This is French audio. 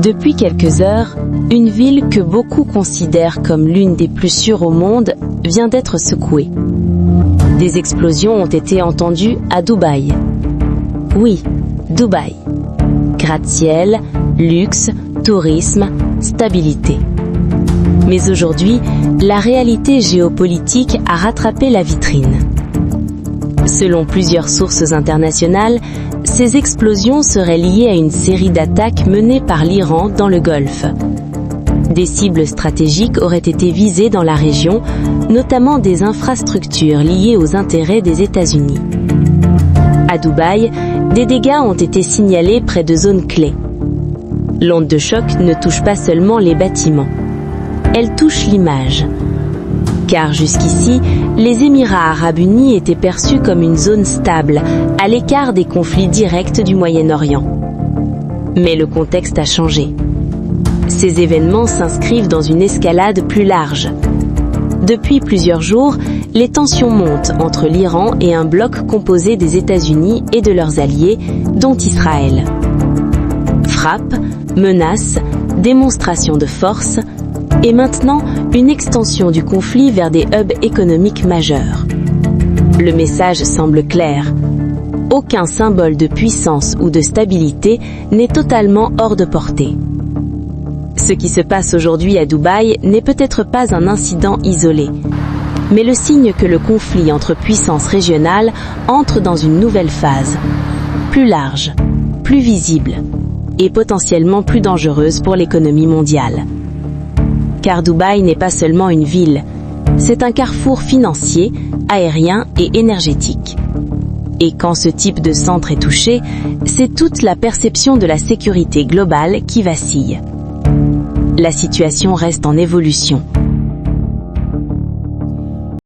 Depuis quelques heures, une ville que beaucoup considèrent comme l'une des plus sûres au monde vient d'être secouée. Des explosions ont été entendues à Dubaï. Oui, Dubaï. Gratte-ciel, luxe, tourisme, stabilité. Mais aujourd'hui, la réalité géopolitique a rattrapé la vitrine. Selon plusieurs sources internationales, ces explosions seraient liées à une série d'attaques menées par l'Iran dans le Golfe. Des cibles stratégiques auraient été visées dans la région, notamment des infrastructures liées aux intérêts des États-Unis. À Dubaï, des dégâts ont été signalés près de zones clés. L'onde de choc ne touche pas seulement les bâtiments, elle touche l'image. Car jusqu'ici, les Émirats arabes unis étaient perçus comme une zone stable, à l'écart des conflits directs du Moyen-Orient. Mais le contexte a changé. Ces événements s'inscrivent dans une escalade plus large. Depuis plusieurs jours, les tensions montent entre l'Iran et un bloc composé des États-Unis et de leurs alliés, dont Israël. Frappes, menaces, démonstrations de force, et maintenant une extension du conflit vers des hubs économiques majeurs. Le message semble clair. Aucun symbole de puissance ou de stabilité n'est totalement hors de portée. Ce qui se passe aujourd'hui à Dubaï n'est peut-être pas un incident isolé, mais le signe que le conflit entre puissances régionales entre dans une nouvelle phase, plus large, plus visible et potentiellement plus dangereuse pour l'économie mondiale. Car Dubaï n'est pas seulement une ville, c'est un carrefour financier, aérien et énergétique. Et quand ce type de centre est touché, c'est toute la perception de la sécurité globale qui vacille. La situation reste en évolution.